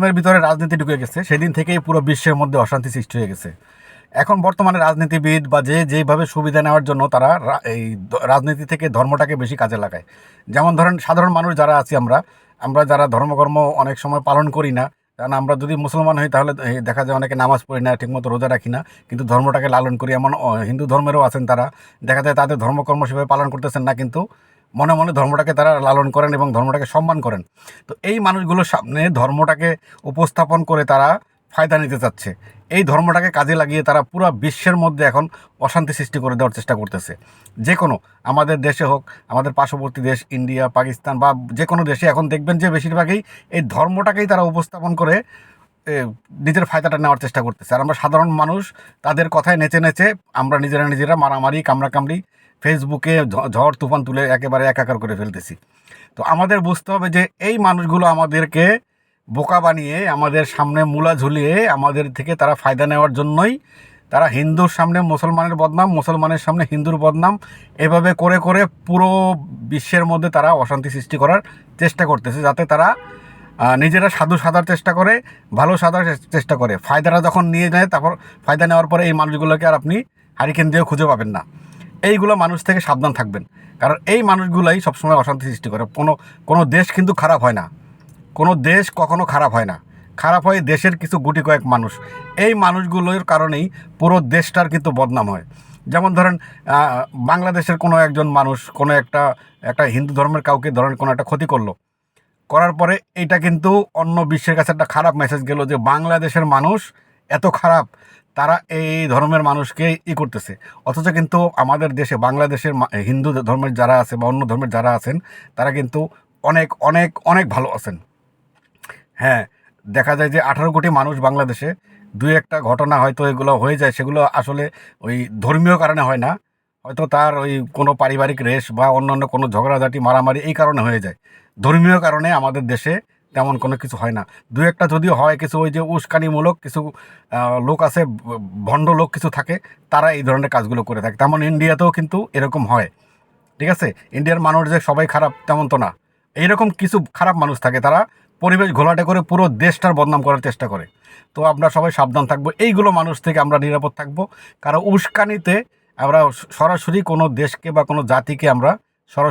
ধর্মের ভিতরে রাজনীতি ঢুকে গেছে, সেদিন থেকেই পুরো বিশ্বের মধ্যে অশান্তি সৃষ্টি হয়ে গেছে। এখন বর্তমানে রাজনীতিবিদ বা যেভাবে সুবিধা নেওয়ার জন্য তারা রাজনীতি থেকে ধর্মটাকে বেশি কাজে লাগায়। যেমন ধরেন সাধারণ মানুষ যারা আছি আমরা আমরা যারা ধর্মকর্ম অনেক সময় পালন করি না, কারণ আমরা যদি মুসলমান হই তাহলে দেখা যায় অনেকে নামাজ পড়ি না, ঠিকমতো রোজা রাখি না, কিন্তু ধর্মটাকে লালন করি। এমন হিন্দু ধর্মেরও আছেন, তারা দেখা যায় তাদের ধর্মকর্ম সেভাবে পালন করতেছেন না, কিন্তু মনে মনে ধর্মটাকে তারা লালন করেন এবং ধর্মটাকে সম্মান করেন। তো এই মানুষগুলোর সামনে ধর্মটাকে উপস্থাপন করে তারা ফায়দা নিতে চাচ্ছে। এই ধর্মটাকে কাজে লাগিয়ে তারা পুরো বিশ্বের মধ্যে এখন অশান্তি সৃষ্টি করে দেওয়ার চেষ্টা করতেছে। যে কোনো, আমাদের দেশে হোক, আমাদের পার্শ্ববর্তী দেশ ইন্ডিয়া, পাকিস্তান বা যে কোনো দেশে এখন দেখবেন যে বেশিরভাগই এই ধর্মটাকেই তারা উপস্থাপন করে নিজের ফায়দাটা নেওয়ার চেষ্টা করতেছে। আর আমরা সাধারণ মানুষ তাদের কথায় নেচে নেচে আমরা নিজেরা মারামারি কামড়াকামড়ি ফেসবুকে ঝড় তুফান তুলে একেবারে একাকার করে ফেলতেছি। তো আমাদের বুঝতে হবে যে এই মানুষগুলো আমাদেরকে বোকা বানিয়ে আমাদের সামনে মূলা ঝুলিয়ে আমাদের থেকে তারা ফায়দা নেওয়ার জন্যই তারা হিন্দুর সামনে মুসলমানের বদনাম, মুসলমানের সামনে হিন্দুর বদনাম, এভাবে করে করে পুরো বিশ্বের মধ্যে তারা অশান্তি সৃষ্টি করার চেষ্টা করতেছে, যাতে তারা নিজেরা সাধু সাধার চেষ্টা করে, ভালো সাধার চেষ্টা করে। ফায়দাটা যখন নিয়ে নেয়, তারপর ফায়দা নেওয়ার পরে এই মানুষগুলোকে আর আপনি হারিকেন দিয়েও খুঁজে পাবেন না। এইগুলো মানুষ থেকে সাবধান থাকবেন, কারণ এই মানুষগুলোই সবসময় অশান্তি সৃষ্টি করে। কোনো দেশ কিন্তু খারাপ হয় না, কোনো দেশ কখনো খারাপ হয় না, খারাপ হয় দেশের কিছু গুটি কয়েক মানুষ। এই মানুষগুলোর কারণেই পুরো দেশটার কিন্তু বদনাম হয়। যেমন ধরেন বাংলাদেশের কোনো একজন মানুষ কোনো একটা হিন্দু ধর্মের কাউকে ধরেন কোনো একটা ক্ষতি করার পরে এইটা কিন্তু অন্য বিশ্বের কাছে একটা খারাপ মেসেজ গেল যে বাংলাদেশের মানুষ এত খারাপ, তারা এই ধর্মের মানুষকে করতেছে। অথচ কিন্তু আমাদের দেশে বাংলাদেশের হিন্দু ধর্মের যারা আছে বা অন্য ধর্মের যারা আছেন তারা কিন্তু অনেক অনেক অনেক ভালো আছেন। হ্যাঁ, দেখা যায় যে 18 কোটি মানুষ বাংলাদেশে, দুই একটা ঘটনা হয়তো এগুলো হয়ে যায়, সেগুলো আসলে ওই ধর্মীয় কারণে হয় না, হয়তো তার ওই কোনো পারিবারিক রেশ বা অন্যান্য কোনো ঝগড়াঝাটি মারামারি এই কারণে হয়ে যায়। ধর্মীয় কারণে আমাদের দেশে তেমন কোনো কিছু হয় না। দুই একটা যদিও হয়, কিছু ওই যে উস্কানিমূলক কিছু লোক আছে, ভণ্ড লোক কিছু থাকে, তারা এই ধরনের কাজগুলো করে থাকে। তেমন ইন্ডিয়াতেও কিন্তু এরকম হয়। ঠিক আছে, ইন্ডিয়ার মানুষ যে সবাই খারাপ তেমন তো না, এইরকম কিছু খারাপ মানুষ থাকে, তারা পরিবেশ ঘোলাটে করে পুরো দেশটার বদনাম করার চেষ্টা করে। তো আমরা সবাই সাবধান থাকবো, এইগুলো মানুষ থেকে আমরা নিরাপদ থাকবো। কারণ উস্কানিতে আমরা সরাসরি কোনো দেশকে বা কোনো জাতিকে আমরা